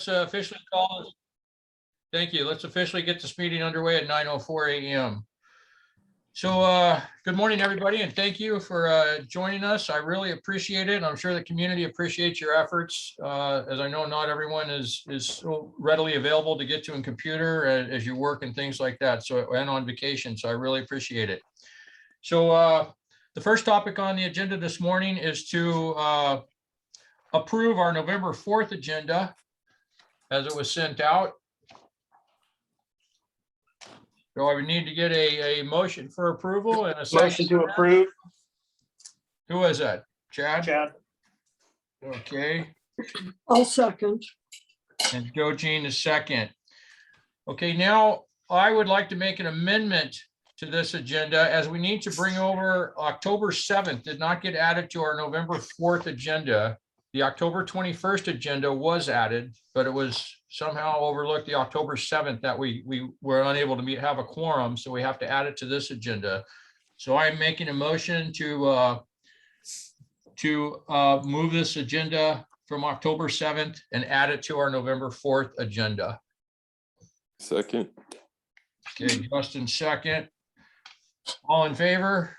Officially call this. Thank you. Let's officially get this meeting underway at 9:04 a.m. So good morning, everybody, and thank you for joining us. I really appreciate it. And I'm sure the community appreciates your efforts, as I know not everyone is so readily available to get to a computer as you work and things like that. So and on vacation. So I really appreciate it. So the first topic on the agenda this morning is to approve our November 4th agenda as it was sent out. So I would need to get a motion for approval and a second. Motion to approve. Who was that? Chad? Chad. Okay, I'll second. and Joe Jean is second. Okay, now I would like to make an amendment to this agenda as we need to bring over October 7th, did not get added to our November 4th agenda. The October 21st agenda was added, but it was somehow overlooked the October 7th that we were unable to have a quorum, so we have to add it to this agenda. So I'm making a motion to move this agenda from October 7th and add it to our November 4th agenda. Second. Okay, Justin second. All in favor?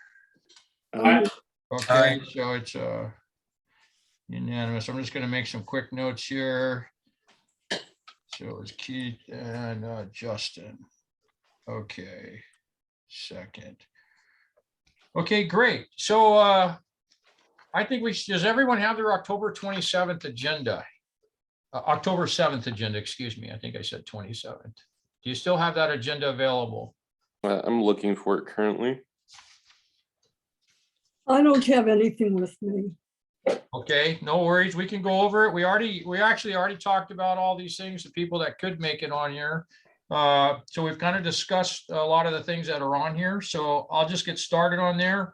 Aye. Okay, so it's unanimous. I'm just going to make some quick notes here. So it's Keith and Justin. Okay, second. Okay, great. So I think does everyone have their October 27th agenda? October 7th agenda, excuse me. I think I said 27th. Do you still have that agenda available? I'm looking for it currently. I don't have anything with me. Okay, no worries. We can go over it. We actually already talked about all these things, the people that could make it on here. So we've kind of discussed a lot of the things that are on here. So I'll just get started on there.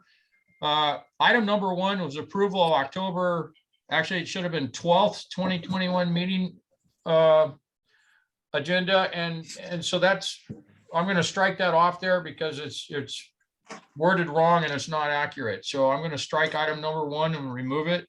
Item number 1 was approval of October, actually it should have been 12th, 2021 meeting agenda. And so I'm going to strike that off there because it's worded wrong and it's not accurate. So I'm going to strike item number 1 and remove it.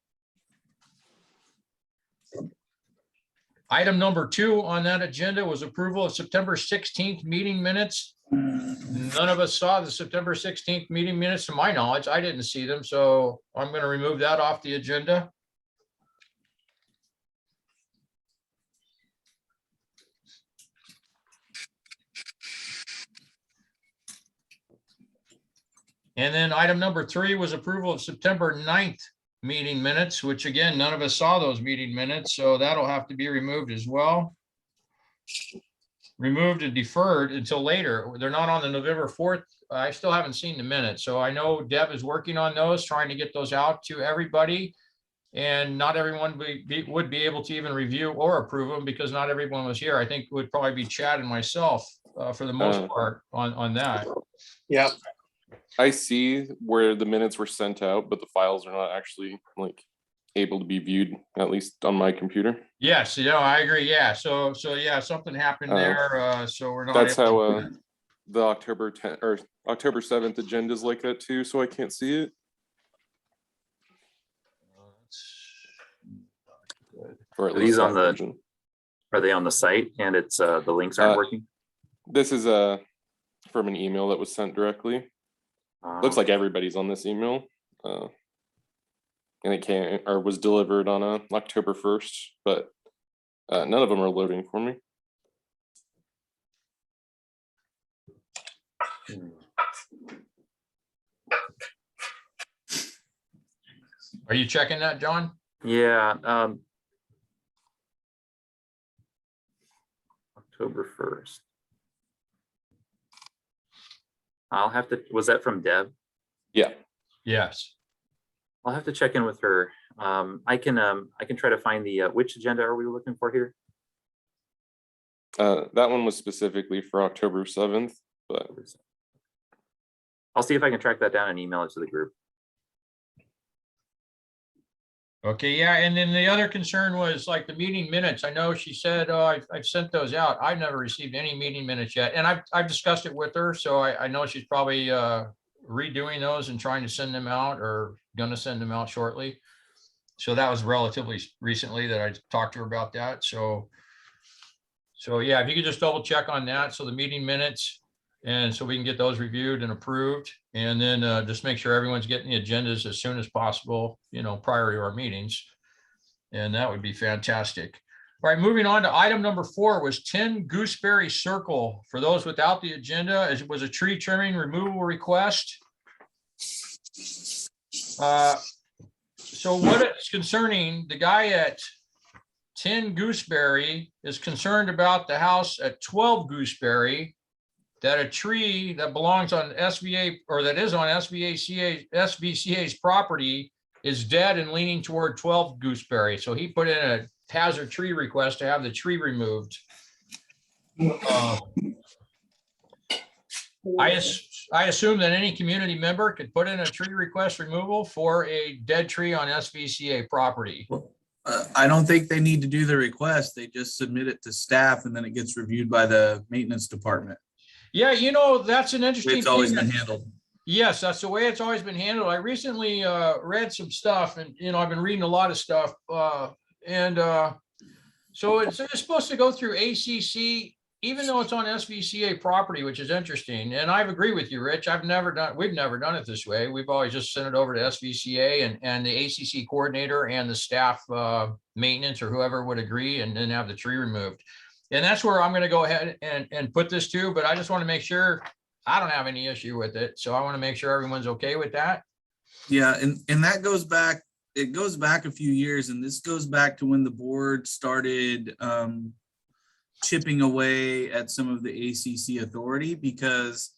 Item number 2 on that agenda was approval of September 16th meeting minutes. None of us saw the September 16th meeting minutes to my knowledge. I didn't see them, so I'm going to remove that off the agenda. And then item number 3 was approval of September 9th meeting minutes, which again, none of us saw those meeting minutes, so that'll have to be removed as well. Removed and deferred until later. They're not on the November 4th. I still haven't seen the minutes. So I know Deb is working on those, trying to get those out to everybody. And not everyone would be able to even review or approve them because not everyone was here. I think it would probably be Chad and myself for the most part on that. Yep. I see where the minutes were sent out, but the files are not actually able to be viewed, at least on my computer. Yes, I agree. Yeah. So yeah, something happened there. So we're not. That's how the October 10th or October 7th agenda is like that too. So I can't see it. Or at least on the. Are they on the site and it's the links aren't working? This is from an email that was sent directly. Looks like everybody's on this email. And it was delivered on October 1st, but none of them are loading for me. Are you checking that, John? Yeah. October 1st. I'll have to, was that from Deb? Yeah. Yes. I'll have to check in with her. I can try to find the which agenda are we looking for here? That one was specifically for October 7th, but I'll see if I can track that down and email it to the group. Okay, yeah, and then the other concern was like the meeting minutes. I know she said, oh, I've sent those out. I've never received any meeting minutes yet. And I've discussed it with her, so I know she's probably redoing those and trying to send them out or gonna send them out shortly. So that was relatively recently that I talked to her about that. So So yeah, if you could just double check on that. So the meeting minutes, and so we can get those reviewed and approved. And then just make sure everyone's getting the agendas as soon as possible, prior to our meetings. And that would be fantastic. All right, moving on to item number 4 was 10 Gooseberry Circle. For those without the agenda, it was a tree trimming removal request. So what it's concerning, the guy at 10 Gooseberry is concerned about the house at 12 Gooseberry, that a tree that belongs on SVA or that is on SVCA's property is dead and leaning toward 12 Gooseberry. So he put in a hazard tree request to have the tree removed. I assume that any community member could put in a tree request removal for a dead tree on SVCA property. I don't think they need to do the request. They just submit it to staff and then it gets reviewed by the maintenance department. Yeah, that's an interesting It's always thing. been handled. Yes, that's the way it's always been handled. I recently read some stuff and, I've been reading a lot of stuff. So it's supposed to go through ACC, even though it's on SVCA property, which is interesting. And I agree with you, Rich. we've never done it this way. We've always just sent it over to SVCA and the ACC coordinator and the staff maintenance or whoever would agree and then have the tree removed. And that's where I'm going to go ahead and put this to, but I just want to make sure I don't have any issue with it. So I want to make sure everyone's okay with that. Yeah, and that goes back, it goes back a few years, and this goes back to when the board started chipping away at some of the ACC authority, because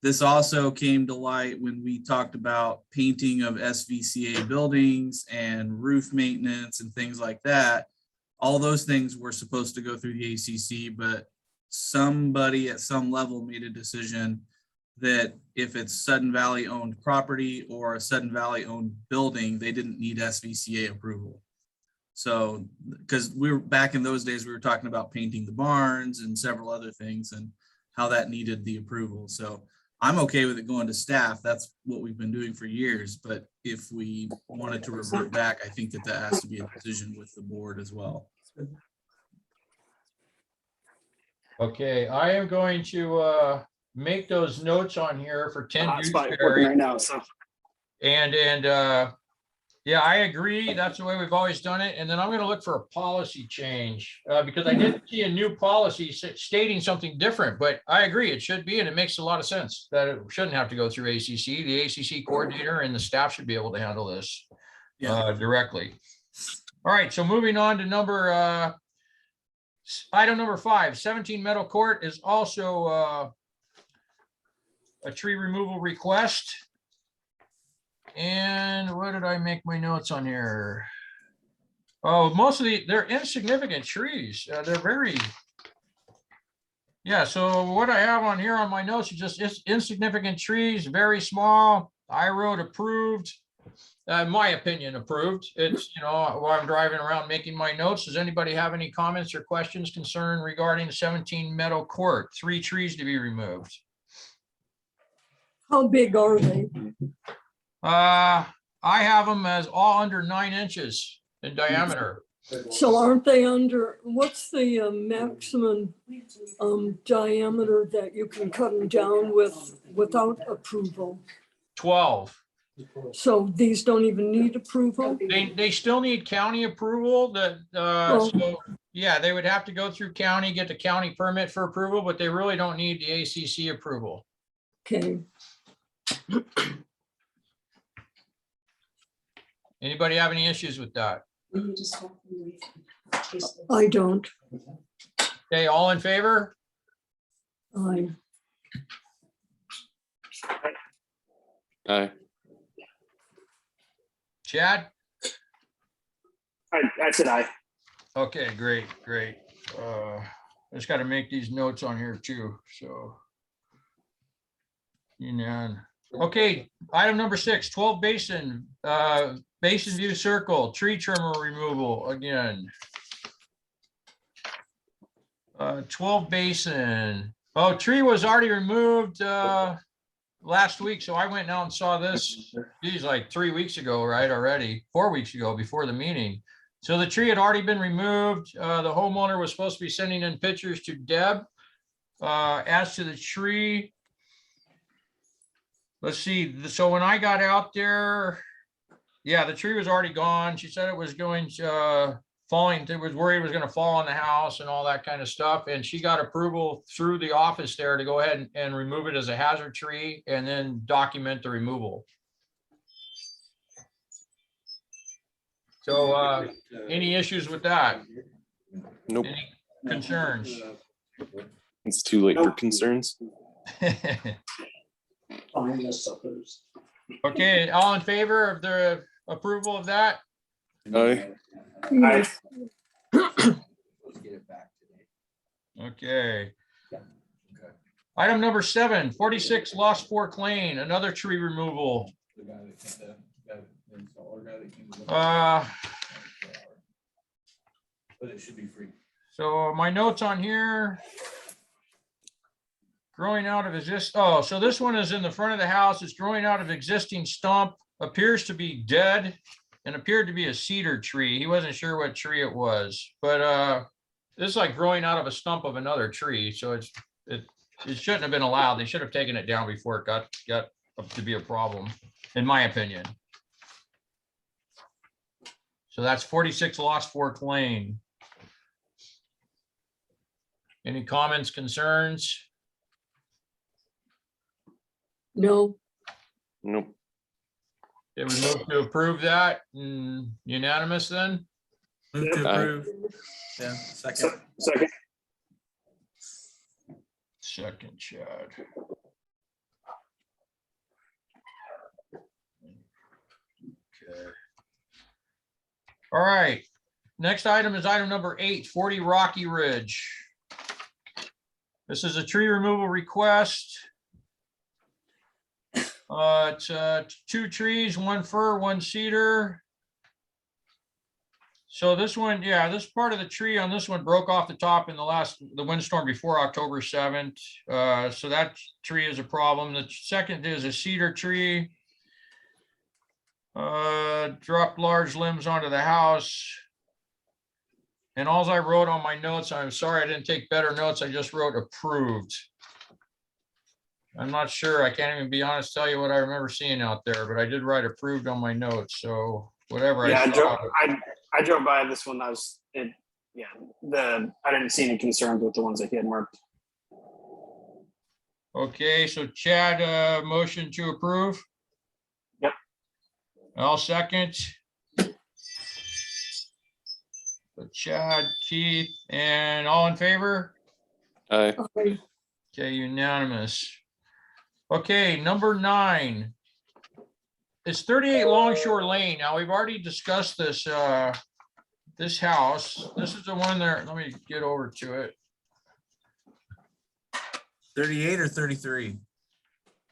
this also came to light when we talked about painting of SVCA buildings and roof maintenance and things like that. All those things were supposed to go through the ACC, but somebody at some level made a decision that if it's Sudden Valley owned property or a Sudden Valley owned building, they didn't need SVCA approval. So, because we were back in those days, we were talking about painting the barns and several other things and how that needed the approval. So I'm okay with it going to staff. That's what we've been doing for years. But if we wanted to revert back, I think that has to be a decision with the board as well. Okay, I am going to make those notes on here for 10 Hotspot working Gooseberry. right now, so. And yeah, I agree. That's the way we've always done it. And then I'm going to look for a policy change because I didn't see a new policy stating something different, but I agree it should be, and it makes a lot of sense that it shouldn't have to go through ACC. The ACC coordinator and the staff should be able to handle this directly. All right, so moving on to item number 5, 17 Meadow Court is also a tree removal request. And what did I make my notes on here? Oh, they're insignificant trees. They're very, so what I have on here on my notes is just insignificant trees, very small. I wrote approved, in my opinion, approved. It's, while I'm driving around making my notes. Does anybody have any comments or questions concern regarding 17 Meadow Court? 3 trees to be removed. How big are they? I have them as all under 9 inches in diameter. So aren't they under, what's the maximum diameter that you can cut them down without approval? 12. So these don't even need approval? They still need county approval so yeah, they would have to go through county, get the county permit for approval, but they really don't need the ACC approval. Okay. Anybody have any issues with that? I don't. Okay, all in favor? I, Aye. Chad? I said aye. Okay, great. I just got to make these notes on here too, so. Okay, item number 6, 12 Basin View Circle, tree trimmer removal again. 12 Basin. Oh, tree was already removed last week, so I went out and saw this, geez, like 3 weeks ago, right, already, 4 weeks ago before the meeting. So the tree had already been removed. The homeowner was supposed to be sending in pictures to Deb. As to the tree, let's see. So when I got out there, yeah, the tree was already gone. She said it was going falling. It was worried it was going to fall on the house and all that kind of stuff. And she got approval through the office there to go ahead and remove it as a hazard tree and then document the removal. So any issues with that? Nope, Any concerns? it's too late for concerns. Okay, all in favor of the approval of that? Aye. Yes. Okay. Item number 7, 46 Lost Fork Lane, another tree removal. But it should be free. So my notes on here. Growing out of so this one is in the front of the house. It's growing out of existing stump, appears to be dead and appeared to be a cedar tree. He wasn't sure what tree it was, but this is like growing out of a stump of another tree. So it shouldn't have been allowed. They should have taken it down before it got up to be a problem, in my opinion. So that's 46 Lost Fork Lane. Any comments, concerns? No, Nope. Did we move to approve that? Unanimous then? Move to Aye. approve. Yeah, second. Second. Second, Chad. Okay. All right. Next item is item number 8, 40 Rocky Ridge. This is a tree removal request. It's 2 trees, 1 fir, 1 cedar. So this one, yeah, this part of the tree on this one broke off the top in the windstorm before October 7th. So that tree is a problem. The second is a cedar tree. Dropped large limbs onto the house. And all I wrote on my notes, I'm sorry I didn't take better notes. I just wrote approved. I'm not sure. I can't even be honest, tell you what I remember seeing out there, but I did write approved on my notes. So whatever Yeah, I saw. I drove by this one. I didn't see any concerns with the ones that he had marked. Okay, so Chad, motion to approve. Yep. I'll second. So Chad, Keith, and all in favor? Aye. Okay, unanimous. Okay, number 9. It's 38 Longshore Lane. Now, we've already discussed this, this house. This is the one there. Let me get over to it. 38 or 33?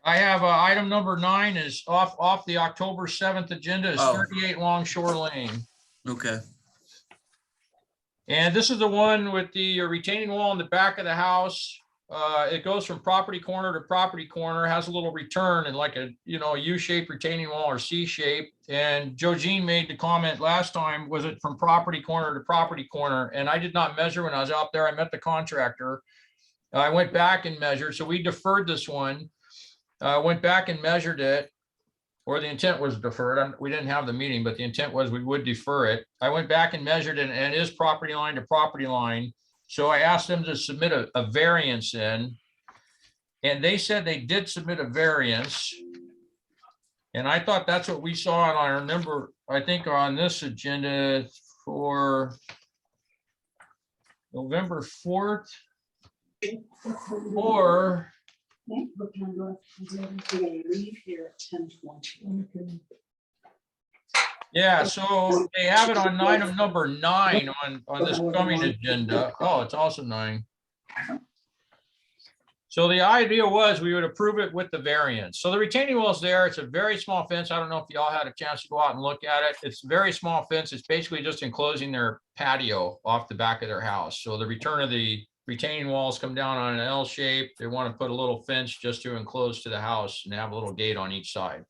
I have item number 9 is off the October 7th agenda is Oh. 38 Longshore Lane. Okay. And this is the one with the retaining wall in the back of the house. It goes from property corner to property corner, has a little return and like a, U-shaped retaining wall or C-shape. And Joe Jean made the comment last time, was it from property corner to property corner? And I did not measure when I was out there. I met the contractor. I went back and measured. So we deferred this one. Went back and measured it, or the intent was deferred. We didn't have the meeting, but the intent was we would defer it. I went back and measured it and it is property line to property line. So I asked them to submit a variance in, and they said they did submit a variance. And I thought that's what we saw on our number, I think on this agenda for November 4th. Or yeah, so they have it on item number 9 on this coming agenda. Oh, it's also 9. So the idea was we would approve it with the variance. So the retaining wall is there. It's a very small fence. I don't know if y'all had a chance to go out and look at it. It's a very small fence. It's basically just enclosing their patio off the back of their house. So the return of the retaining walls come down on an L shape. They want to put a little fence just to enclose to the house and have a little gate on each side.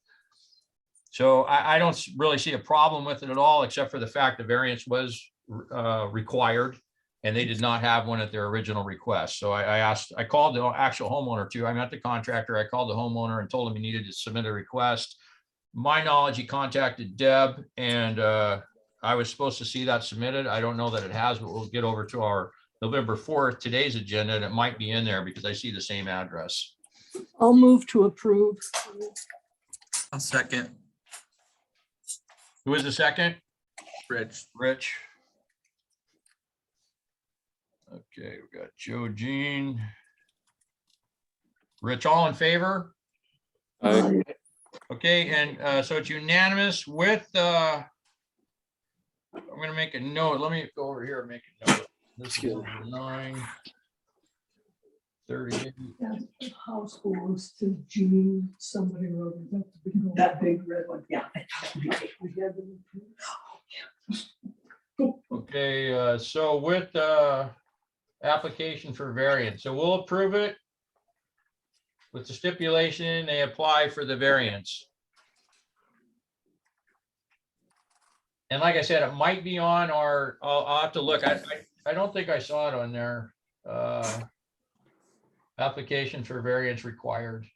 So I don't really see a problem with it at all, except for the fact the variance was required and they did not have one at their original request. So I called the actual homeowner too. I met the contractor. I called the homeowner and told him he needed to submit a request. My knowledge, he contacted Deb and I was supposed to see that submitted. I don't know that it has, but we'll get over to our November 4th, today's agenda, and it might be in there because I see the same address. I'll move to approve. I'll second. Who is the second? Rich. Rich. Okay, we got Joe Jean. Rich, all in favor? Aye. Okay, and so it's unanimous with, I'm gonna make a note. Let me go over here and make a note. This is Excuse me. 9:38. That house belongs to Jean, somebody wrote it. That big red one, yeah. Okay, so with application for variance, so we'll approve it with the stipulation they apply for the variance. And like I said, it might be on our, I'll have to look. I don't think I saw it on there. Application for variance required.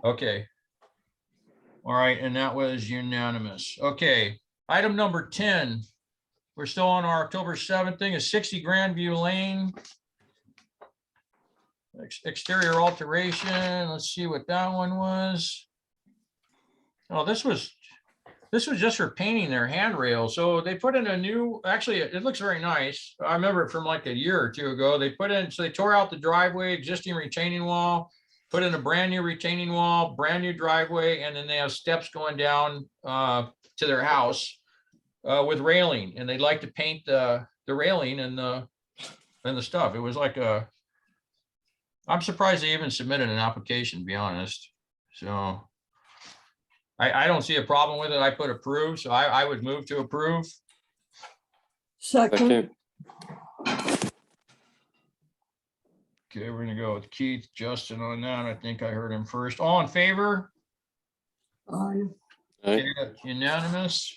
Okay. All right, and that was unanimous. Okay, item number 10. We're still on our October 7th thing, is 60 Grandview Lane. Exterior alteration. Let's see what that one was. Oh, this was just for painting their handrail. So they put in a new, actually, it looks very nice. I remember it from like a year or two ago. They put in, so they tore out the driveway, existing retaining wall, put in a brand new retaining wall, brand new driveway, and then they have steps going down to their house with railing. And they'd like to paint the railing and the stuff. It was like a, I'm surprised they even submitted an application, to be honest. So I don't see a problem with it. I put approve, so I would move to approve. Second, Second. Okay, we're gonna go with Keith, Justin on that. I think I heard him first. All in favor? aye. Aye. Okay, that's unanimous.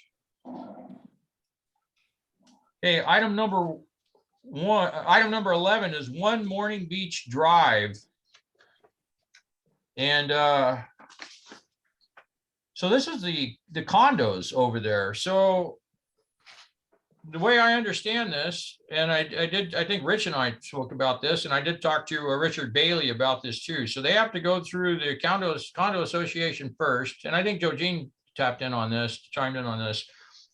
Okay, item number 11 is One Morning Beach Drive. And so this is the condos over there. So the way I understand this, and I think Rich and I spoke about this, and I did talk to Richard Bailey about this too. So they have to go through the condo association first. And I think Joe Jean tapped in on this, chimed in on this,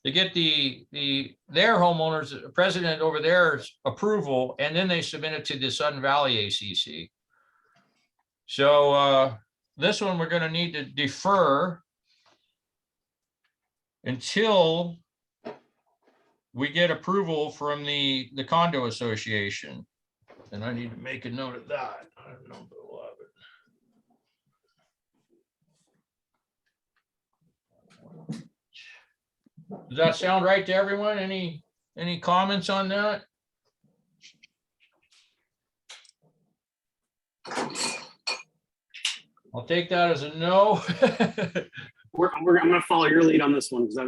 to get their homeowners, president over there's approval, and then they submit it to the Sudden Valley ACC. So this one, we're gonna need to defer until we get approval from the condo association. And I need to make a note of that. I don't know if we'll have it. Does that sound right to everyone? Any comments on that? I'll take that as a no. I'm gonna follow your lead on this one because I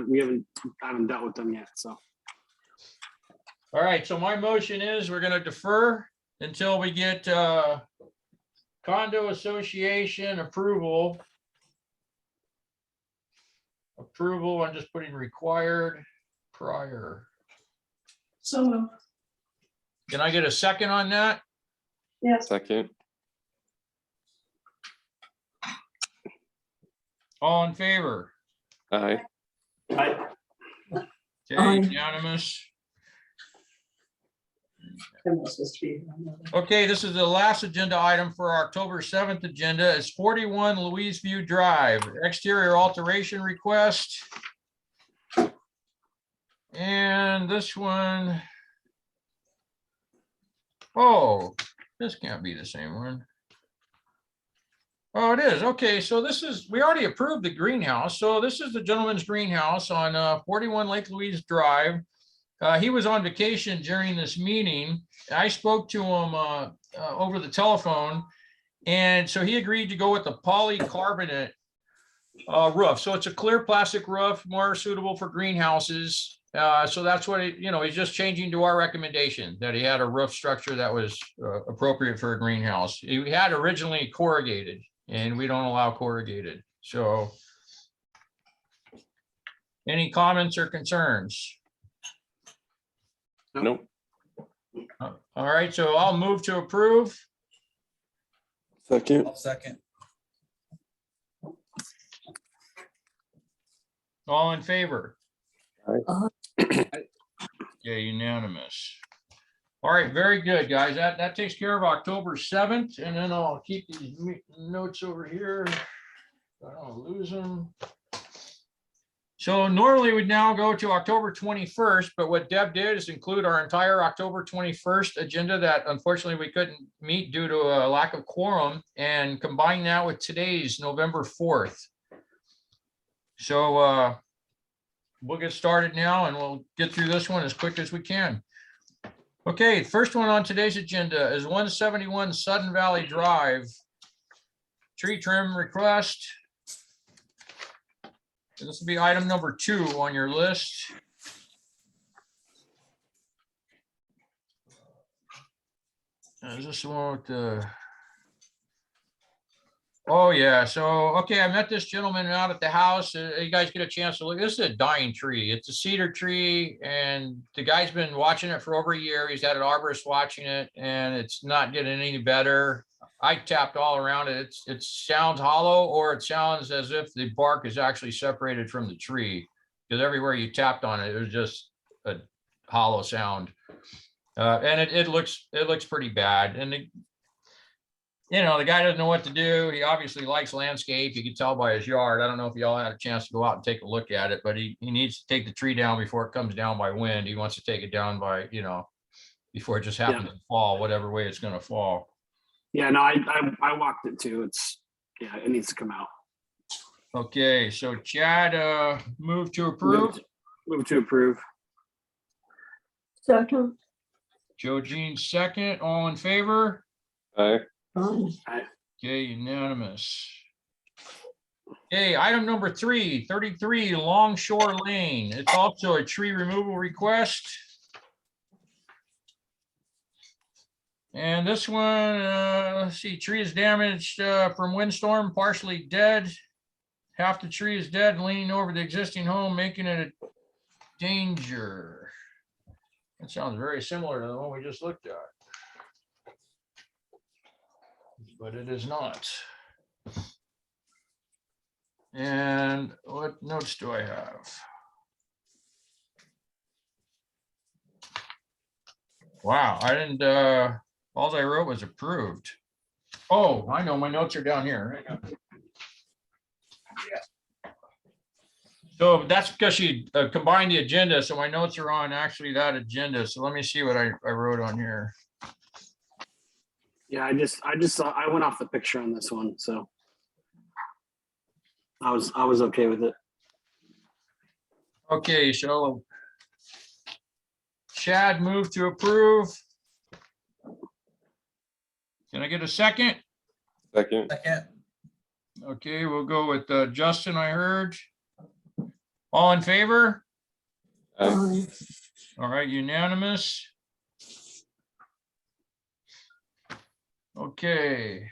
haven't dealt with them yet, so. All right, so my motion is we're gonna defer until we get condo association approval. Approval, I'm just putting required prior. So, Can I get a second on that? yes, Second. All in favor? Aye. I, Okay, Aye. unanimous. I'm not supposed to be. Okay, this is the last agenda item for our October 7th agenda. It's 41 Louise View Drive, exterior alteration request. And this one, oh, this can't be the same one. Oh, it is. Okay, so this is, we already approved the greenhouse. So this is the gentleman's greenhouse on 41 Lake Louise Drive. He was on vacation during this meeting. I spoke to him over the telephone. And so he agreed to go with the polycarbonate roof. So it's a clear plastic roof, more suitable for greenhouses. So that's what, he's just changing to our recommendation that he had a roof structure that was appropriate for a greenhouse. He had originally corrugated and we don't allow corrugated. So any comments or concerns? Nope. All right, so I'll move to approve. Second. Second. All in favor? Uh, Yeah, unanimous. All right, very good, guys. That takes care of October 7th, and then I'll keep these notes over here. I don't lose them. So normally we'd now go to October 21st, but what Deb did is include our entire October 21st agenda that unfortunately we couldn't meet due to a lack of quorum, and combine that with today's November 4th. So we'll get started now and we'll get through this one as quick as we can. Okay, first one on today's agenda is 171 Sudden Valley Drive. Tree trim request. This will be item number 2 on your list. Is this the one with the? Oh, yeah. So, okay, I met this gentleman out at the house. You guys get a chance to look. This is a dying tree. It's a cedar tree, and the guy's been watching it for over a year. He's had an arborist watching it, and it's not getting any better. I tapped all around it. It sounds hollow, or it sounds as if the bark is actually separated from the tree, because everywhere you tapped on it, it was just a hollow sound. And it looks pretty bad. And the guy doesn't know what to do. He obviously likes landscape. You can tell by his yard. I don't know if y'all had a chance to go out and take a look at it, but he needs to take the tree down before it comes down by wind. He wants to take it down by, before it just happens to fall, whatever way it's going to fall. Yeah, no, I walked it too. It needs to come out. Okay, so Chad, move to approve. Move to approve. Second. Joe Jean second. All in favor? Aye. Aye. Okay, unanimous. Okay, item number 3, 33 Longshore Lane. It's also a tree removal request. And this one, let's see, tree is damaged from windstorm, partially dead. Half the tree is dead and leaning over the existing home, making it a danger. That sounds very similar to the one we just looked at. But it is not. And what notes do I have? Wow, I didn't, all I wrote was approved. Oh, I know, my notes are down here. Hang on. So that's because she combined the agenda, so my notes are on actually that agenda. So let me see what I wrote on here. Yeah, I went off the picture on this one, so I was okay with it. Okay, so Chad moved to approve. Can I get a second? Second. Second. Okay, we'll go with Justin, I heard. All in favor? Aye. Aye. All right, unanimous. Okay,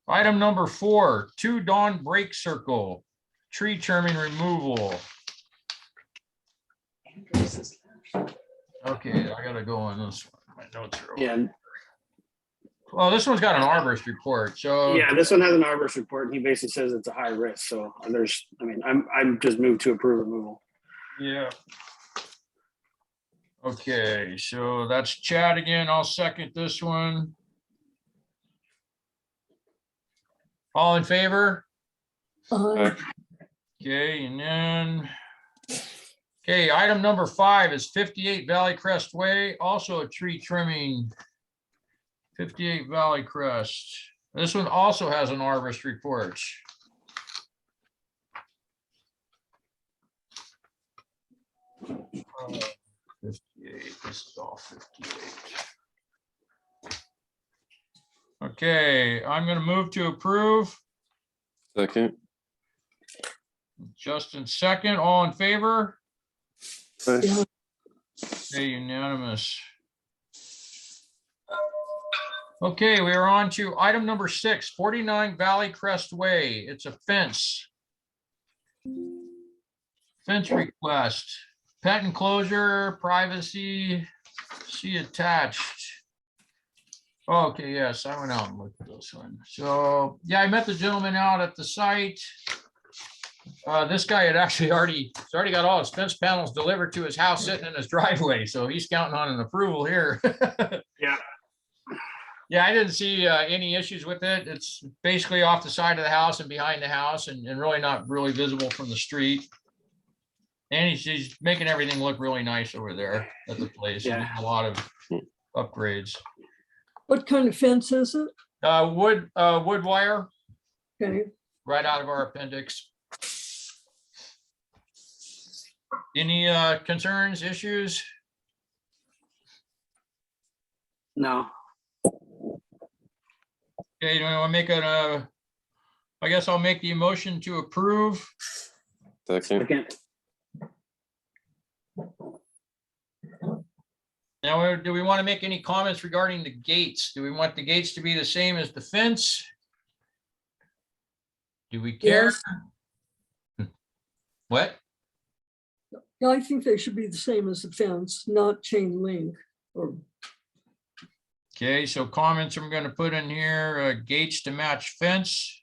item number 4, 2 Dawn Break Circle, tree trimming removal. Okay, I gotta go on this one. My notes are over. Yeah, Well, this one's got an arborist report, so. yeah. This one has an arborist report, and he basically says it's a high risk. So I'm just moved to approve removal. Yeah. Okay, so that's Chad again. I'll second this one. All in favor? Aye. Okay, and then, okay, item number 5 is 58 Valley Crest Way, also a tree trimming. 58 Valley Crest. This one also has an arborist report. Uh, 58, this is all 58. Okay, I'm gonna move to approve. Second. Justin second, all in favor? Yeah. Okay, unanimous. Okay, we are on to item number 6, 49 Valley Crest Way. It's a fence. Fence request, pet enclosure, privacy, see attached. Okay, yes, I went out and looked at this one. So, yeah, I met the gentleman out at the site. This guy had actually he's already got all his fence panels delivered to his house sitting in his driveway, so he's counting on an approval here. Yeah. Yeah, I didn't see any issues with it. It's basically off the side of the house and behind the house and really not really visible from the street. And he's making everything look really nice over there at the place. Yeah. He did a lot of upgrades. What kind of fence is it? Wood wire Okay, right out of our appendix. Any concerns, issues? No. Okay, do you want to make I guess I'll make the motion to approve. Second. Second. Now, do we want to make any comments regarding the gates? Do we want the gates to be the same as the fence? Do we care? Yes. What? yeah, I think they should be the same as the fence, not chain link or, Okay, so comments I'm going to put in here, gates to match fence.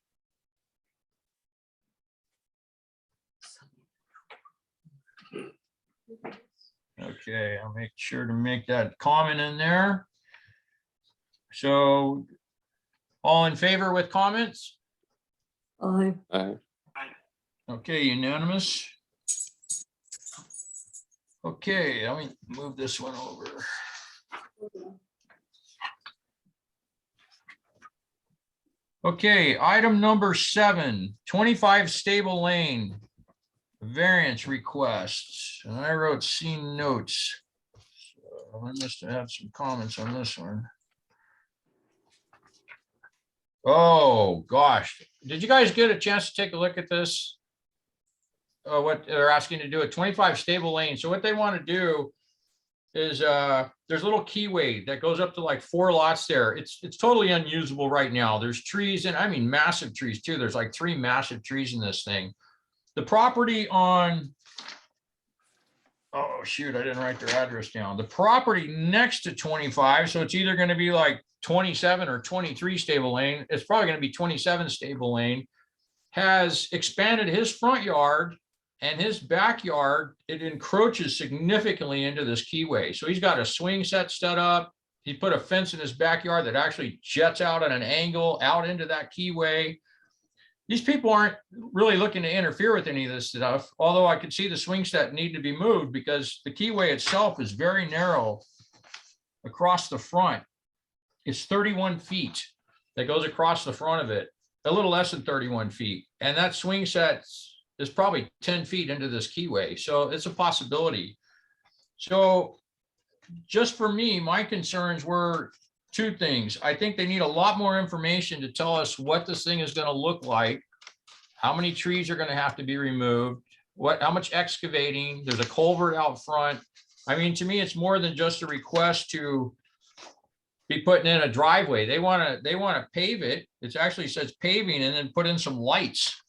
Okay, I'll make sure to make that comment in there. So all in favor with comments? I, Okay, unanimous. Okay, let me move this one over. Okay, item number 7, 25 Stable Lane. Variance requests, and I wrote scene notes. So I must have had some comments on this one. Oh, gosh. Did you guys get a chance to take a look at this? What they're asking to do at 25 Stable Lane. So what they want to do is there's a little keyway that goes up to like 4 lots there. It's totally unusable right now. There's trees, and I mean massive trees too. There's like 3 massive trees in this thing. The property on, oh shoot, I didn't write their address down. The property next to 25, so it's either going to be like 27 or 23 Stable Lane. It's probably going to be 27 Stable Lane, has expanded his front yard and his backyard. It encroaches significantly into this keyway. So he's got a swing set up. He put a fence in his backyard that actually jets out at an angle out into that keyway. These people aren't really looking to interfere with any of this stuff, although I could see the swing set need to be moved because the keyway itself is very narrow across the front. It's 31 feet that goes across the front of it, a little less than 31 feet. And that swing set is probably 10 feet into this keyway. So it's a possibility. So just for me, my concerns were 2 things. I think they need a lot more information to tell us what this thing is going to look like, how many trees are going to have to be removed, how much excavating. There's a culvert out front. I mean, to me, it's more than just a request to be putting in a driveway. They want to pave it. It actually says paving and then put in some lights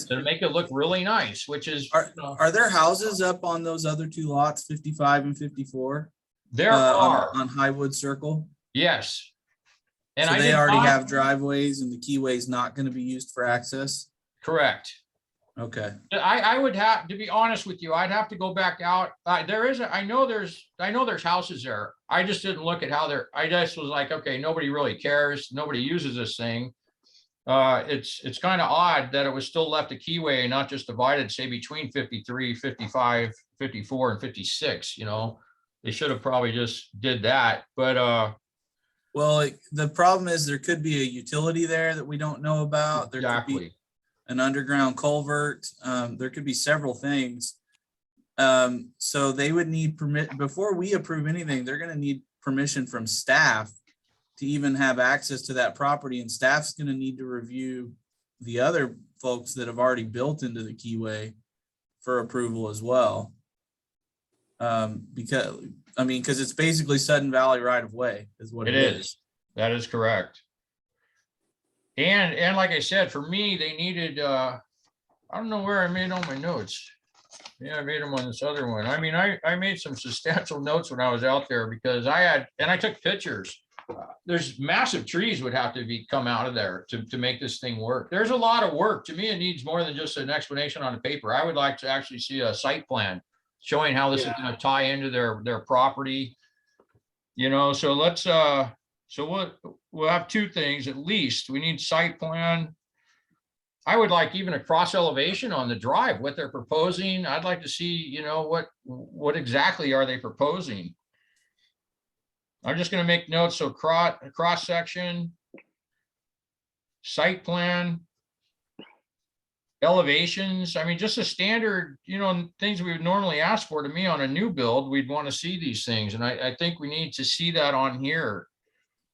to make it look really nice, which is. Are there houses up on those other 2 lots, 55 and 54? There are. On Highwood Circle? Yes. And So I they did already not- have driveways and the keyway is not going to be used for access? Correct. Okay. I would have, to be honest with you, I'd have to go back out. I know there's houses there. I just didn't look at how I just was like, okay, nobody really cares. Nobody uses this thing. It's kind of odd that it was still left a keyway and not just divided, say, between 53, 55, 54, and 56, They should have probably just did that, but Well, the problem is there could be a utility there that we don't know about. There could exactly. be an underground culvert. There could be several things. So they would need permit before we approve anything. They're going to need permission from staff to even have access to that property, and staff's going to need to review the other folks that have already built into the keyway for approval as well. Because it's basically Sudden Valley right of way is what It is. That is correct. And like I said, for me, they needed, I don't know where I made all my notes. Yeah, I made them on this other one. I mean, I made some substantial notes when I was out there because I took pictures. There's massive trees would have to come out of there to make this thing work. There's a lot of work. To me, it needs more than just an explanation on the paper. I would like to actually see a site plan showing how this is Yeah. going to tie into their property. You know, so let's, so we'll have two things at least. We need site plan. I would like even a cross elevation on the drive, what they're proposing. I'd like to see, you know, what exactly are they proposing? I'm just gonna make notes. So cross section, site plan, elevations. I mean, just a standard, you know, things we would normally ask for. To me on a new build, we'd want to see these things. And I think we need to see that on here.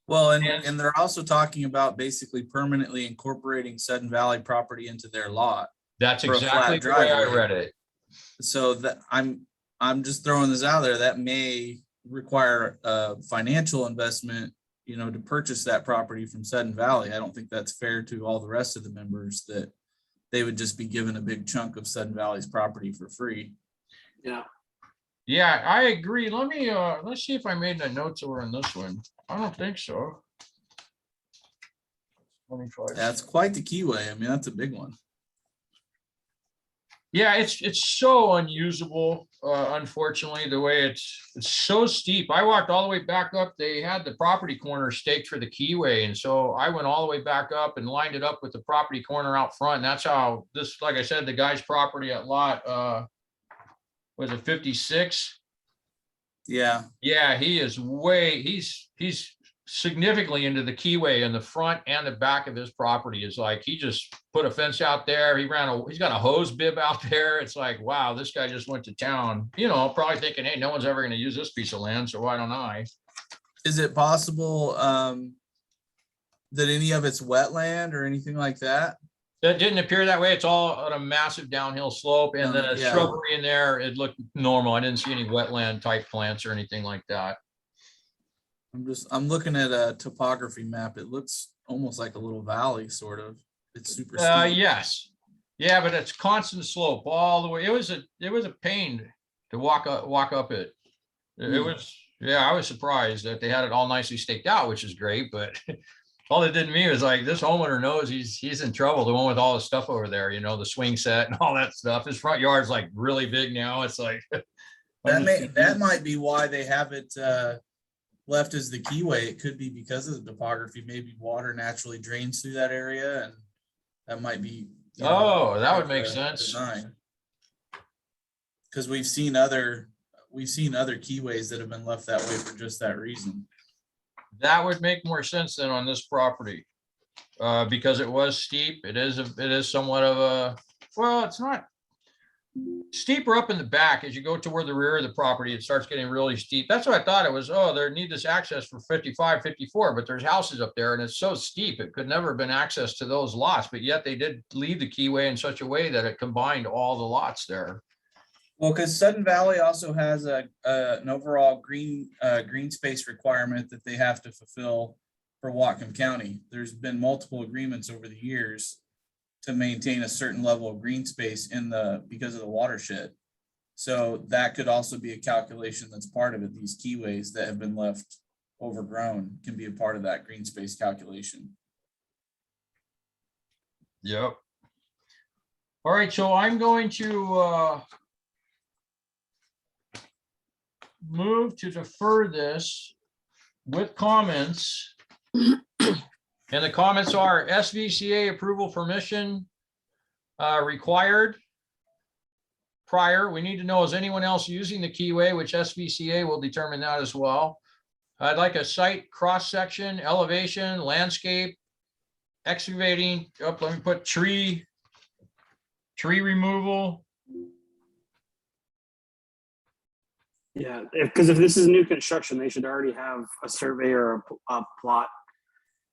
Well, And- and they're also talking about basically permanently incorporating Sudden Valley property into their lot. That's For a exactly flat the way I driveway. read it. So that I'm just throwing this out there. That may require a financial investment, you know, to purchase that property from Sudden Valley. I don't think that's fair to all the rest of the members that they would just be given a big chunk of Sudden Valley's property for free. Yeah. Yeah, I agree. Let me, let's see if I made the notes over on this one. I don't think so. 25. That's quite the keyway. I mean, that's a big one. Yeah, it's so unusable, unfortunately, the way it's so steep. I walked all the way back up. They had the property corner staked for the keyway. And so I went all the way back up and lined it up with the property corner out front. And that's how this, like I said, the guy's property at lot, was it 56? Yeah. Yeah, he's significantly into the keyway in the front and the back of his property. Is like, he just put a fence out there. He's got a hose bib out there. It's like, wow, this guy just went to town, you know, probably thinking, hey, no one's ever going to use this piece of land, so why don't I? Is it possible that any of it's wetland or anything like that? That didn't appear that way. It's all on a massive downhill slope, and the Yeah. shrubbery in there, it looked normal. I didn't see any wetland type plants or anything like that. I'm looking at a topography map. It looks almost like a little valley, sort of. It's super steep. Yes. Yeah, but it's constant slope all the way. It was a pain to walk up it. It was, yeah, I was surprised that they had it all nicely staked out, which is great, but all it did to me was like, this homeowner knows he's in trouble, the one with all the stuff over there, you know, the swing set and all that stuff. His front yard's like really big now. It's like That might be why they have it left as the keyway. It could be because of the topography. Maybe water naturally drains through that area, and that might be. Oh, that would make sense. Because we've seen other keyways that have been left that way for just that reason. That would make more sense than on this property. Because it was steep. It is somewhat of a, well, it's not steeper up in the back. As you go toward the rear of the property, it starts getting really steep. That's what I thought it was. Oh, they need this access for 55, 54, but there's houses up there and it's so steep. It could never have been access to those lots, but yet they did leave the keyway in such a way that it combined all the lots there. Well, because Sudden Valley also has an overall green space requirement that they have to fulfill for Whatcom County. There's been multiple agreements over the years to maintain a certain level of green space because of the watershed. So that could also be a calculation that's part of it. These keyways that have been left overgrown can be a part of that green space calculation. Yep. All right, so I'm going to move to defer this with comments. And the comments are SVCA approval permission required prior. We need to know, is anyone else using the keyway, which SVCA will determine that as well. I'd like a site cross-section, elevation, landscape, excavating, let me put tree removal. Yeah, because if this is new construction, they should already have a survey or a plot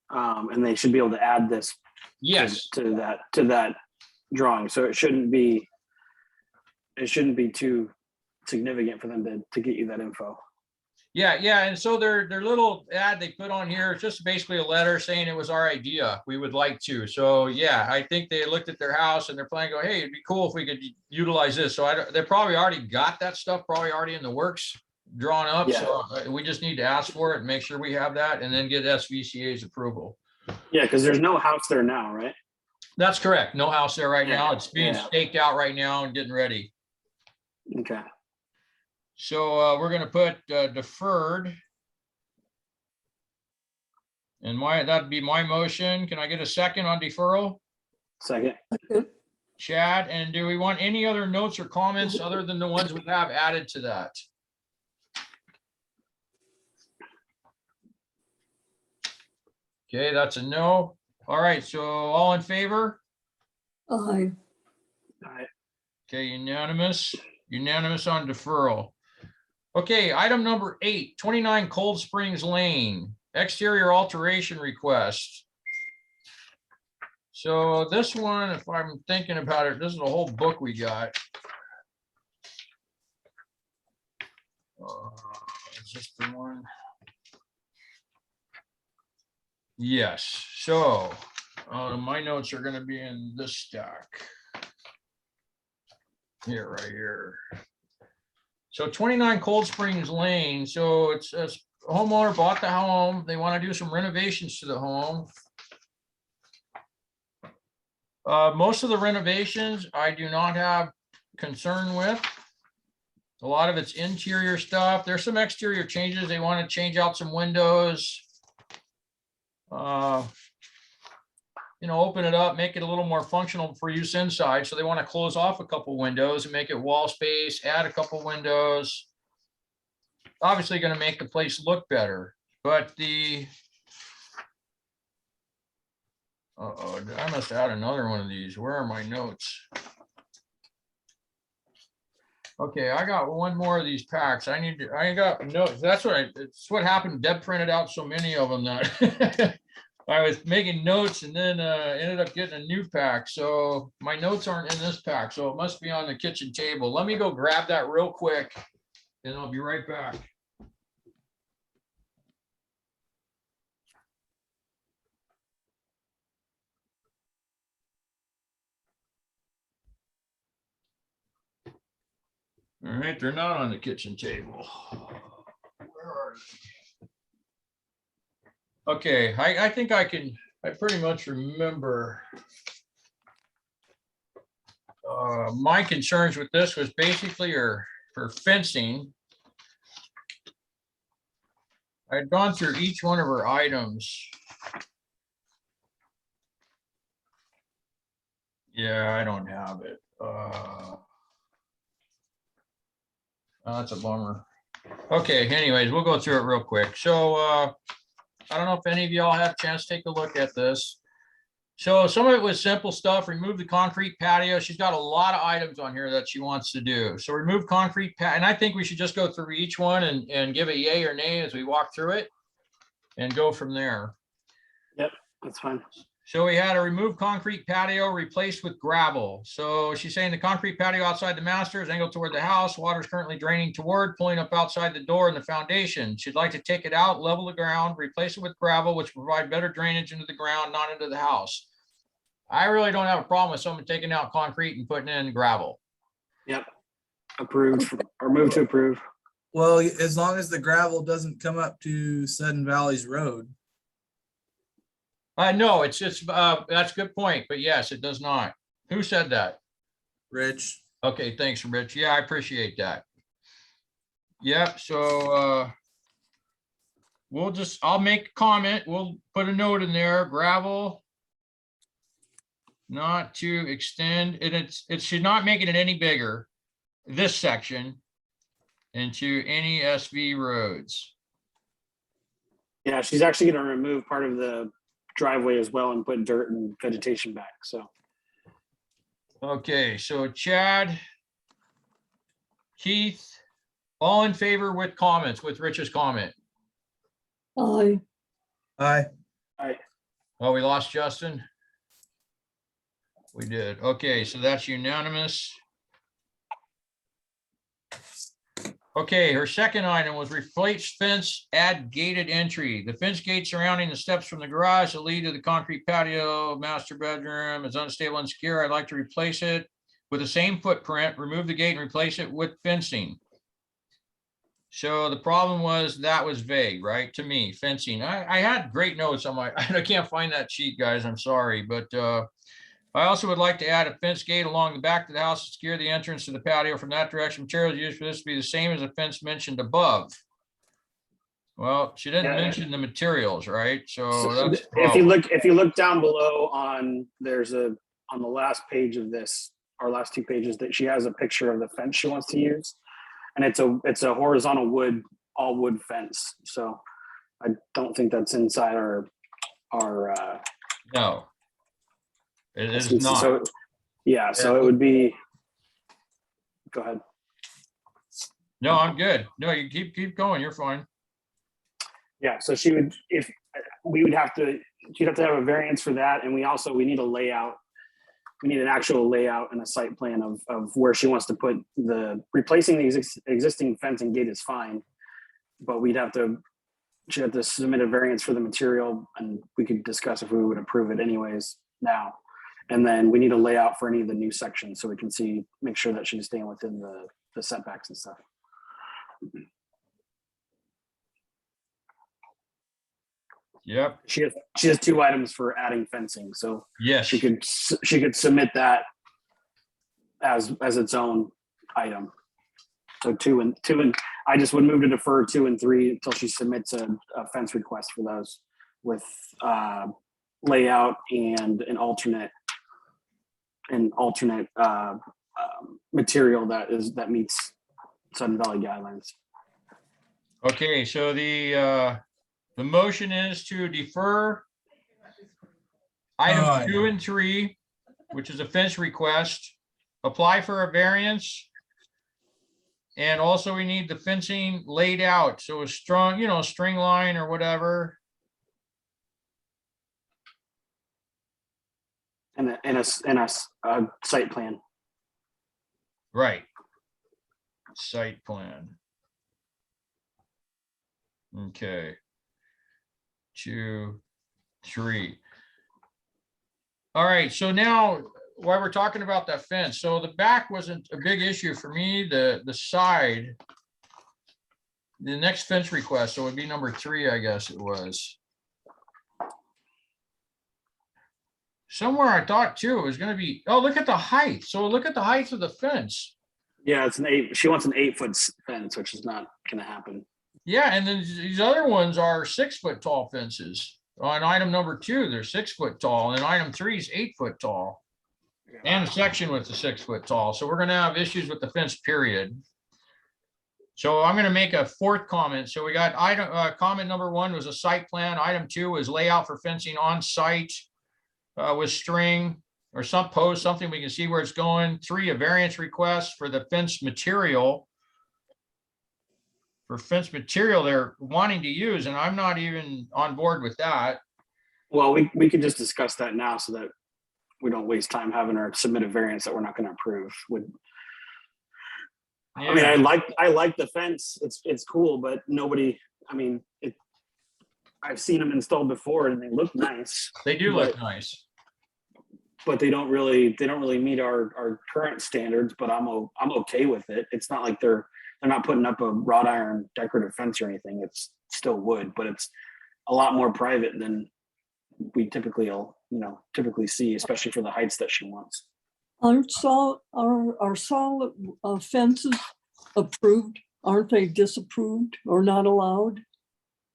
And they should be able to add this Yes, to that drawing. So it shouldn't be too significant for them to get you that info. yeah. And so their little ad they put on here is just basically a letter saying it was our idea. We would like to. So yeah, I think they looked at their house and they're planning to go, hey, it'd be cool if we could utilize this. So they probably already got that stuff, probably already in the works, drawn up. Yeah. So we just need to ask for it and make sure we have that and then get SVCA's approval. Yeah, because there's no house there now, right? That's correct. No house there right now. It's being Yeah. staked out right now and getting ready. Okay. So we're gonna put deferred. And that'd be my motion. Can I get a second on deferral? Second. Chad, and do we want any other notes or comments other than the ones we have added to that? Okay, that's a no. All right, so all in favor? Aye. All right. Okay, unanimous on deferral. Okay, item number 8, 29 Cold Springs Lane, exterior alteration request. So this one, if I'm thinking about it, this is a whole book we got. Is this the one? Yes, so my notes are gonna be in this stack. Here, right here. So 29 Cold Springs Lane, so it's a homeowner bought the home, they want to do some renovations to the home. Most of the renovations I do not have concern with. A lot of it's interior stuff. There's some exterior changes. They want to change out some windows. Open it up, make it a little more functional for use inside. So they want to close off a couple windows and make it wall space, add a couple windows. Obviously going to make the place look better, but I must add another one of these. Where are my notes? Okay, I got one more of these packs. I got notes. It's what happened. Deb printed out so many of them that I was making notes and then ended up getting a new pack. So my notes aren't in this pack. So it must be on the kitchen table. Let me go grab that real quick and I'll be right back. All right, they're not on the kitchen table. Where are they? Okay, I think I pretty much remember. My concerns with this was basically for fencing. I'd gone through each one of her items. Yeah, I don't have it. That's a bummer. Okay, anyways, we'll go through it real quick. So I don't know if any of y'all had a chance to take a look at this. So some of it was simple stuff. Remove the concrete patio. She's got a lot of items on here that she wants to do. So remove concrete patio. And I think we should just go through each one and give a yay or nay as we walk through it and go from there. Yep, that's fine. So we had a remove concrete patio replaced with gravel. So she's saying the concrete patio outside the master is angled toward the house. Water is currently draining toward, pulling up outside the door and the foundation. She'd like to take it out, level the ground, replace it with gravel, which will provide better drainage into the ground, not into the house. I really don't have a problem with someone taking out concrete and putting in gravel. Yep. Approved or move to approve. Well, as long as the gravel doesn't come up to Sudden Valley's road. No, it's just, that's a good point, but yes, it does not. Who said that? Rich. Okay, thanks, Rich. Yeah, I appreciate that. Yep, so I'll make a comment. We'll put a note in there, gravel not to extend, and it should not make it any bigger, this section, into any SV roads. Yeah, she's actually going to remove part of the driveway as well and put dirt and vegetation back. So Okay, so Chad, Keith, all in favor with comments, with Rich's comment? Aye. Aye. Well, we lost Justin. We did. Okay, so that's unanimous. Okay, her second item was replace fence, add gated entry. The fence gate surrounding the steps from the garage that lead to the concrete patio master bedroom is unstable and secure. I'd like to replace it with the same footprint, remove the gate and replace it with fencing. So the problem was that was vague, right? To me, fencing. I had great notes on my, I can't find that sheet, guys. I'm sorry, but I also would like to add a fence gate along the back of the house to secure the entrance to the patio from that direction. Materials used for this to be the same as the fence mentioned above. Well, she didn't Yeah. mention the materials, right? So So that's. if you look down below on on the last page of this, our last two pages, that she has a picture of the fence she wants to use, and it's a horizontal wood, all wood fence. So I don't think that's inside our No. It is not. So yeah, so it would be. Go ahead. No, I'm good. No, you keep going. You're fine. Yeah, so she would, if we would have to, she'd have to have a variance for that, and we need a layout. We need an actual layout and a site plan of where she wants to put replacing the existing fence and gate is fine, but she'd have to submit a variance for the material, and we could discuss if we would approve it anyways now. And then we need a layout for any of the new sections so we can make sure that she's staying within the setbacks and stuff. Yep. She has two items for adding fencing, so Yes. she could submit that as its own item. So two and I just would move to defer 2 and 3 until she submits a fence request for those with layout and an alternate material that meets Sudden Valley guidelines. Okay, so the motion is to defer items 2 and 3, which is a fence request, apply for a variance. And also we need the fencing laid out. So a strong, string line or whatever. And a site plan. Right. Site plan. Okay. 2, 3. All right, so now while we're talking about that fence, so the back wasn't a big issue for me, the side. The next fence request, so it would be number 3, I guess it was. Somewhere I thought too, it was gonna be, oh, look at the height. So look at the height of the fence. Yeah, she wants an 8-foot fence, which is not gonna happen. Yeah, and then these other ones are 6-foot tall fences. On item number 2, they're 6 foot tall, and item 3 is 8 foot tall. And a section with the 6 foot tall. So we're gonna have issues with the fence, period. So I'm gonna make a 4th comment. So we got item, comment number 1 was a site plan. Item 2 is layout for fencing on site with string or some post, something we can see where it's going. 3, a variance request for the fence material. For fence material they're wanting to use, and I'm not even on board with that. Well, we could just discuss that now so that we don't waste time having her submit a variance that we're not going to approve. I mean, I like the fence. It's cool, but nobody. I mean, I've seen them installed before, and they look nice. They do look nice, but they don't really meet our current standards. But I'm okay with it. It's not like they're not putting up a wrought iron decorative fence or anything. It's still wood, but it's a lot more private than we typically see, especially for the heights that she wants. Are solid fences approved? Aren't they disapproved or not allowed?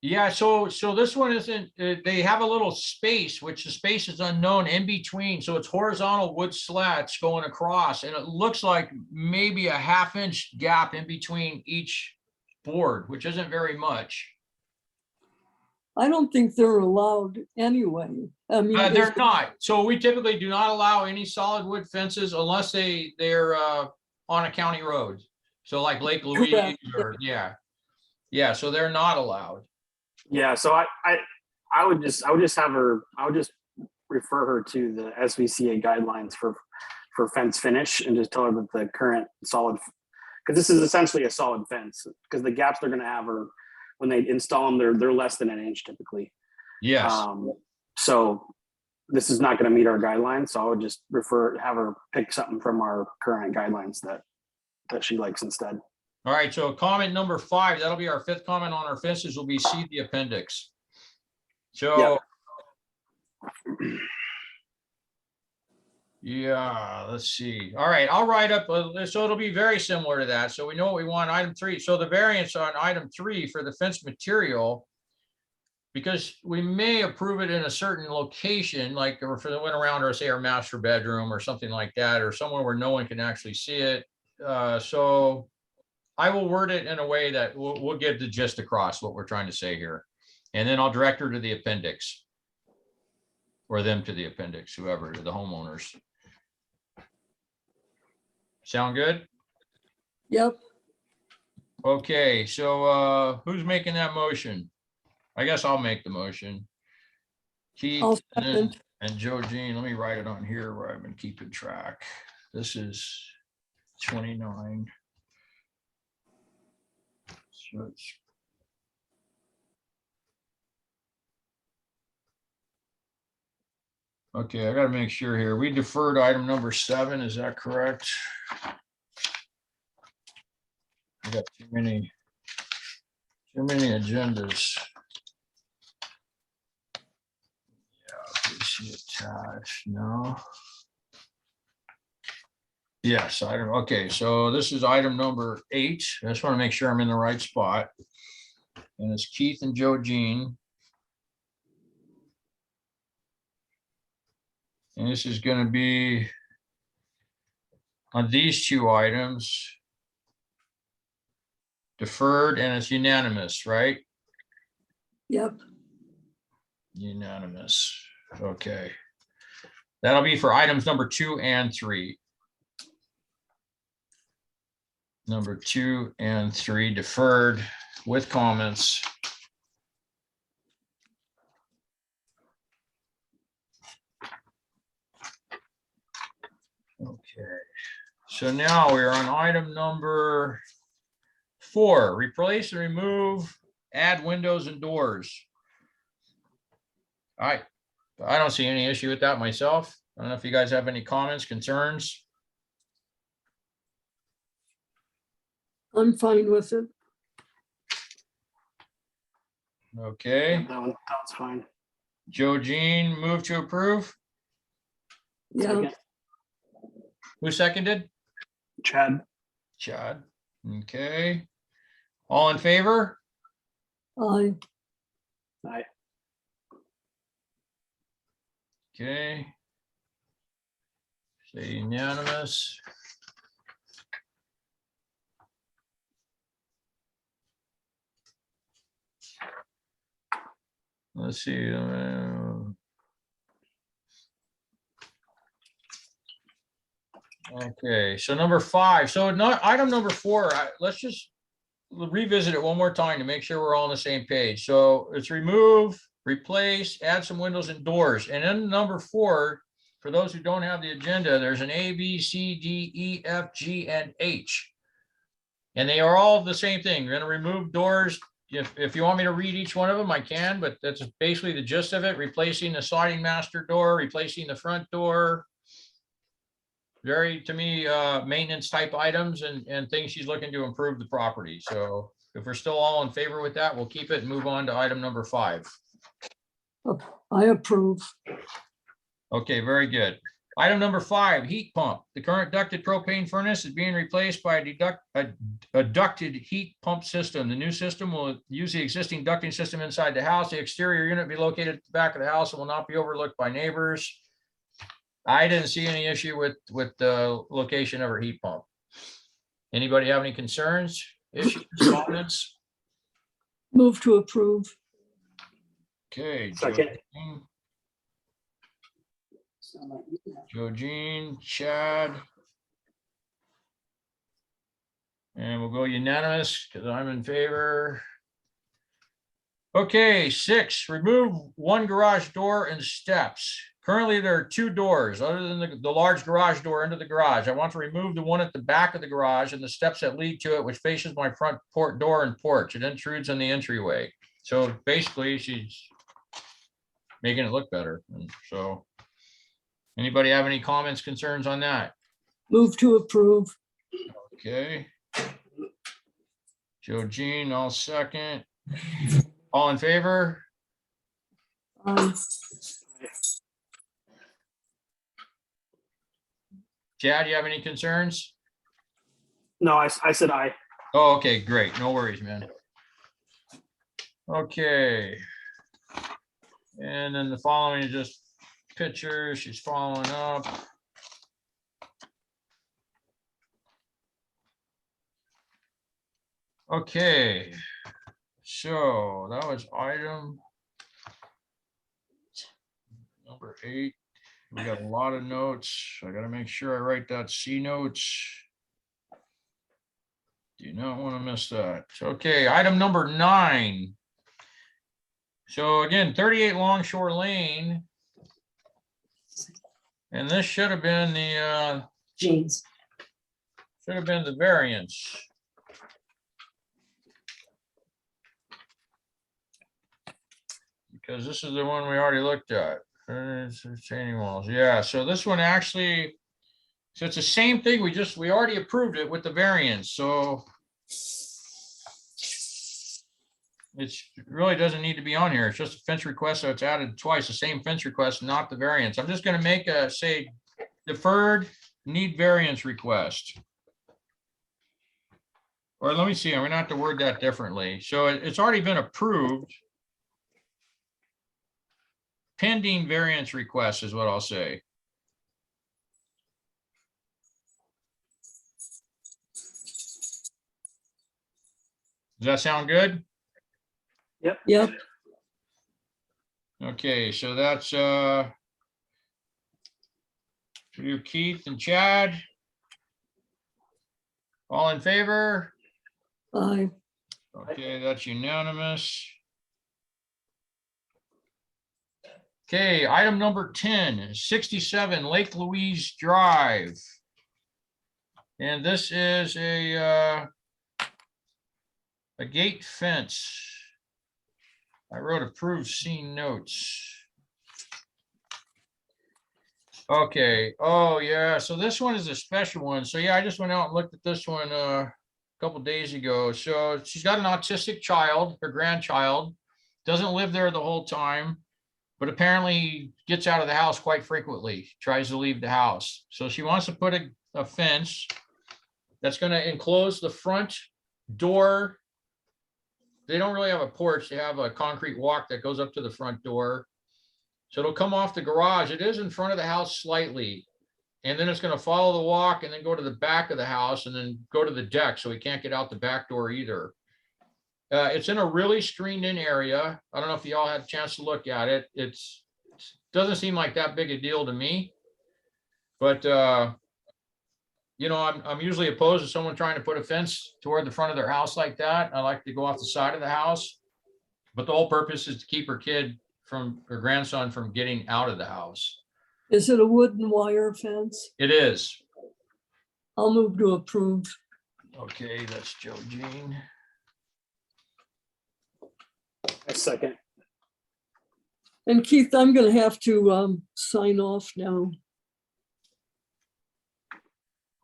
Yeah, so this one isn't, they have a little space, which the space is unknown in between. So it's horizontal wood slats going across, and it looks like maybe a 1/2 inch gap in between each board, which isn't very much. I don't think they're allowed anyway. I mean, They're not. So we typically do not allow any solid wood fences unless they're on a county road. So like Lake Louise or, yeah. So they're not allowed. Yeah, so I would just refer her to the SVCA guidelines for fence finish and just tell her that the current solid, because this is essentially a solid fence, because the gaps they're gonna have are, when they install them, they're less than an inch typically. Yes, So this is not gonna meet our guidelines, so I would just have her pick something from our current guidelines that she likes instead. all right, so comment number 5, that'll be our 5th comment on our fences, will be see the appendix. So. Yeah, let's see. All right, I'll write up, so it'll be very similar to that. So we know what we want, item 3. So the variance on item 3 for the fence material, because we may approve it in a certain location, like if it went around or say our master bedroom or something like that, or somewhere where no one can actually see it. So I will word it in a way that we'll get the gist across what we're trying to say here. And then I'll direct her to the appendix. Or them to the appendix, whoever, to the homeowners. Sound good? Yep, Okay, so who's making that motion? I guess I'll make the motion. Keith I'll and second. Joe Jean, let me write it on here where I've been keeping track. This is 29. So it's okay, I gotta make sure here. We deferred item number 7, is that correct? We got too many agendas. Yeah, please see attached, no. Yes, item, okay, so this is item number 8. I just want to make sure I'm in the right spot. And it's Keith and Joe Jean. And this is going to be on these 2 items. Deferred, and it's unanimous, right? Yep, Unanimous. Okay. That'll be for items number 2 and 3. Number 2 and 3 deferred with comments. Okay. So now we're on item number 4, replace and remove, add windows and doors. I don't see any issue with that myself. I don't know if you guys have any comments, concerns. I'm fine with it. Okay, That's fine. Joe Jean, move to approve. Yeah, Second. Who seconded? Chad. Chad. Okay. All in favor? I, Aye. Okay. Say unanimous. Let's see. Okay, so number 5. So not item number 4. Let's just revisit it one more time to make sure we're all on the same page. So it's remove, replace, add some windows and doors. And then number 4, for those who don't have the agenda, there's an A, B, C, D, E, F, G, and H. And they are all the same thing. You're going to remove doors. If you want me to read each one of them, I can, but that's basically the gist of it. Replacing the sliding master door, replacing the front door. Very, to me, maintenance type items and things she's looking to improve the property. So if we're still all in favor with that, we'll keep it and move on to item number 5. I approve. Okay, very good. Item number 5, heat pump. The current ducted propane furnace is being replaced by a ducted heat pump system. The new system will use the existing ducting system inside the house. The exterior unit will be located at the back of the house and will not be overlooked by neighbors. I didn't see any issue with the location of her heat pump. Anybody have any concerns, issues, comments? Move to approve. Okay. Second. Joe Jean, Chad. And we'll go unanimous because I'm in favor. Okay, 6, remove one garage door and steps. Currently, there are 2 doors, other than the large garage door into the garage. I want to remove the one at the back of the garage and the steps that lead to it, which faces my front door and porch. It intrudes on the entryway. So basically, she's making it look better. And so, anybody have any comments, concerns on that? Move to approve. Okay. Joe Jean, I'll second. All in favor? Aye. Chad, you have any concerns? No, I said aye. Oh, okay, great. No worries, man. Okay. And then the following is just pictures. She's following up. Okay. So that was item number 8. We got a lot of notes. I gotta make sure I write that C notes. Do not want to miss that. Okay, item number 9. So again, 38 Longshore Lane. And this should have been the Jeans. variance. Because this is the one we already looked at. Retaining walls. Yeah, so this one actually, so it's the same thing. We already approved it with the variance, so it really doesn't need to be on here. It's just a fence request, so it's added twice, the same fence request, not the variance. I'm just gonna make a, say, deferred need variance request. Or let me see, I'm gonna have to word that differently. So it's already been approved. Pending variance request is what I'll say. Does that sound good? Yep. Okay, so that's for you, Keith and Chad. All in favor? Aye. Okay, that's unanimous. Okay, item number 10, 67 Lake Louise Drive. And this is a gate fence. I wrote approved scene notes. Okay, oh yeah, so this one is a special one. So yeah, I just went out and looked at this one a couple days ago. So she's got an autistic child, her grandchild, doesn't live there the whole time, but apparently gets out of the house quite frequently, tries to leave the house. So she wants to put a fence that's going to enclose the front door. They don't really have a porch. They have a concrete walk that goes up to the front door. So it'll come off the garage. It is in front of the house slightly. And then it's going to follow the walk and then go to the back of the house and then go to the deck. So we can't get out the back door either. It's in a really screened in area. I don't know if y'all had a chance to look at it. It doesn't seem like that big a deal to me. But, you know, I'm usually opposed to someone trying to put a fence toward the front of their house like that. I like to go off the side of the house. But the whole purpose is to keep her grandson from getting out of the house. Is it a wooden wire fence? It is. I'll move to approve. Okay, that's Joe Jean. I second. And Keith, I'm gonna have to sign off now.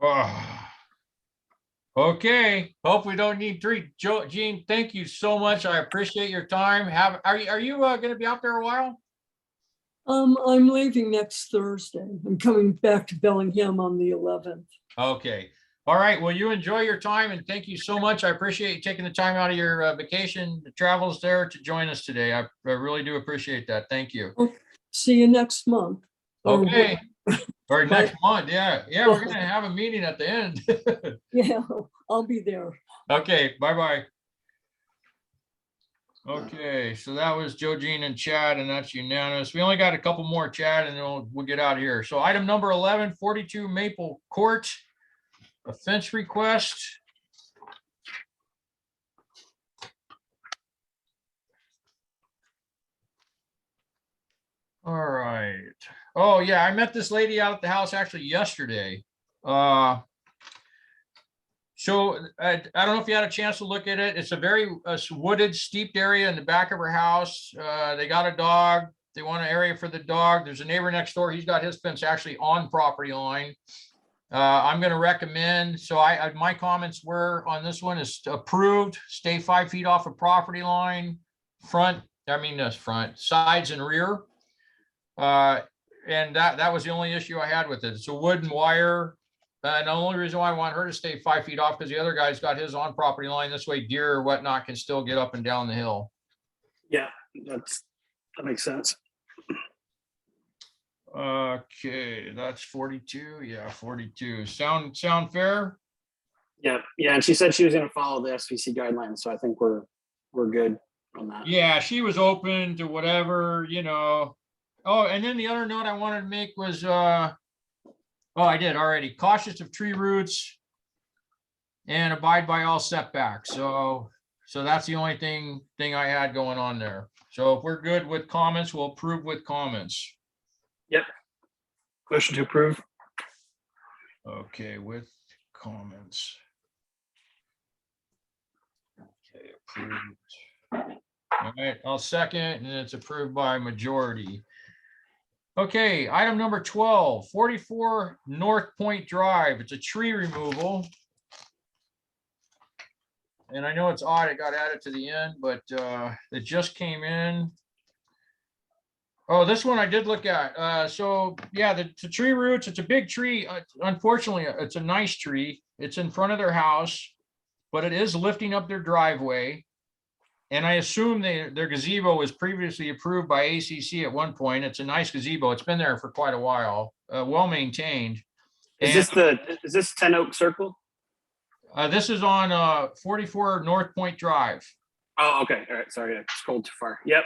Oh. Okay, hope we don't need 3. Joe Jean, thank you so much. I appreciate your time. Are you gonna be out there a while? I'm leaving next Thursday. I'm coming back to Bellingham on the 11th. Okay. All right. Well, you enjoy your time and thank you so much. I appreciate you taking the time out of your vacation travels there to join us today. I really do appreciate that. Thank you. See you next month. Or Okay. Or Bye. next month. Yeah. Yeah. We're going to have a meeting at the end. Yeah, I'll be there. Okay. Bye-bye. Okay. So that was Joe Jean and Chad, and that's unanimous. We only got a couple more, Chad, and then we'll get out of here. So item number 11, 42 Maple Court. A fence request. All right. Oh, yeah, I met this lady out at the house actually yesterday. So I don't know if you had a chance to look at it. It's a very wooded, steeped area in the back of her house. They got a dog. They want an area for the dog. There's a neighbor next door. He's got his fence actually on property line. I'm going to recommend, so my comments were on this one is approved, stay 5 feet off of property line, front, sides and rear. And that was the only issue I had with it. It's a wooden wire. And the only reason why I want her to stay 5 feet off because the other guy's got his on property line. This way deer or whatnot can still get up and down the hill. Yeah, that makes sense. Okay, that's 42. Yeah, 42. Sound fair? Yeah, and she said she was gonna follow the SVC guidelines, so I think we're good on that. Yeah, she was open to whatever, Oh, and then the other note I wanted to make was, I did already. Cautious of tree roots and abide by all setbacks. So that's the only thing I had going on there. So if we're good with comments, we'll approve with comments. Motion to approve. Okay, with comments. Okay, approved. All right, I'll second, and it's approved by majority. Okay, item number 12, 44 North Point Drive. It's a tree removal. And I know it's odd, it got added to the end, but it just came in. Oh, this one I did look at. So yeah, the tree roots, it's a big tree. Unfortunately, it's a nice tree. It's in front of their house, but it is lifting up their driveway. And I assume their gazebo was previously approved by ACC at one point. It's a nice gazebo. It's been there for quite a while, well maintained. Is this 10 Oak Circle? This is on 44 North Point Drive. Oh, okay. All right. Sorry, I scrolled too far. Yep.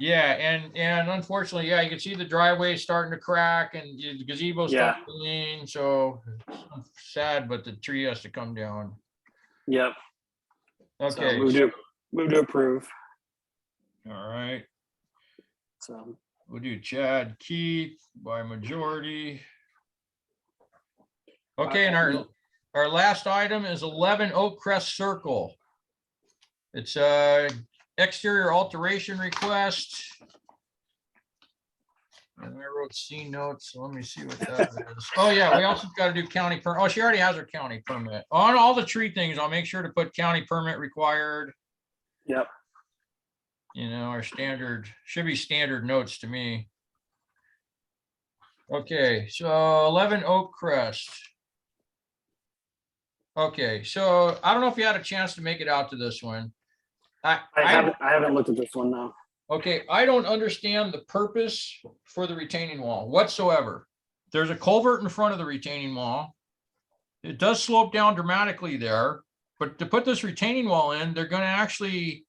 Yeah, and unfortunately, yeah, you can see the driveway starting to crack and the gazebo starting to lean. So it's sad, but the tree has to come down. Yep. Okay. So move to approve. All right. So We'll do Chad Keith by majority. Okay, and our last item is 11 Oak Crest Circle. It's a exterior alteration request. And I wrote C notes, so let me see what that is. Oh yeah, we also got to do county permit. Oh, she already has her county permit. On all the tree things, I'll make sure to put county permit required. yep. Our standard, should be standard notes to me. Okay, so 11 Oak Crest. Okay, so I don't know if you had a chance to make it out to this one. I haven't looked at this one now. Okay, I don't understand the purpose for the retaining wall whatsoever. There's a culvert in front of the retaining wall. It does slope down dramatically there, but to put this retaining wall in, they're going to actually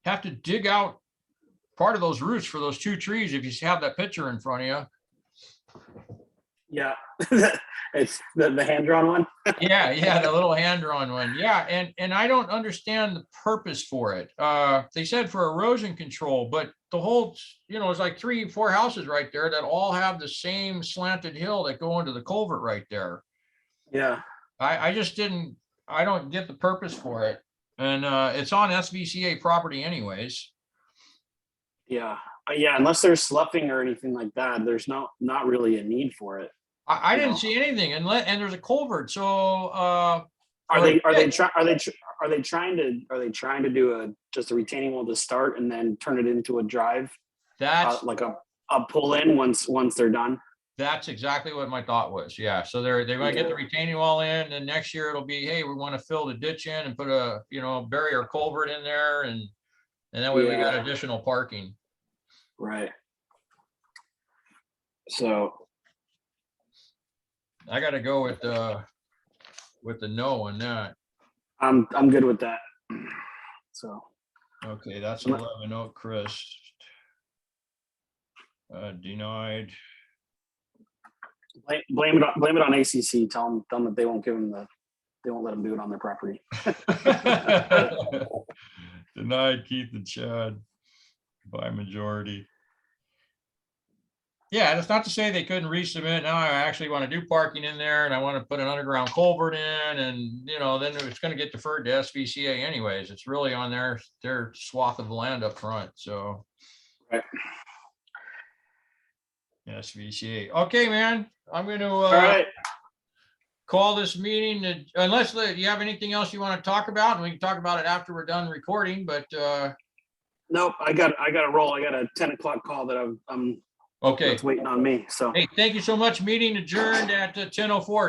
have to dig out part of those roots for those two trees if you have that picture in front of you. Yeah. It's the hand-drawn one. Yeah, the little hand-drawn one. Yeah, and I don't understand the purpose for it. They said for erosion control, but the whole, it's like 3-4 houses right there that all have the same slanted hill that go into the culvert right there. Yeah. I don't get the purpose for it. And it's on SVCA property anyways. Yeah. Unless there's sloughing or anything like that, there's not really a need for it. I didn't see anything, and there's a culvert. So Are they trying to do just a retaining wall to start and then turn it into a drive, that's like a pull in once they're done? That's exactly what my thought was. Yeah. So they're going to get the retaining wall in, and next year it'll be, hey, we want to fill the ditch in and put a barrier culvert in there, and that way we got additional parking. Right. So I got to go with the no on that. I'm good with that. So Okay, that's 11 Oak Crest. Denied. blame it on ACC. Tell them that they won't let them do it on their property. Denied Keith and Chad by majority. Yeah, that's not to say they couldn't resubmit. Now I actually want to do parking in there and I want to put an underground culvert in and, then it's going to get deferred to SVCA anyways. It's really on their swath of land up front, so. Right. SVCA. Okay, man, I'm going to All right. call this meeting, unless you have anything else you want to talk about, and we can talk about it after we're done recording, but, Nope, I got to roll. I got a 10 o'clock call that I'm okay. that's waiting on me. So. Hey, thank you so much. Meeting adjourned at 10:04.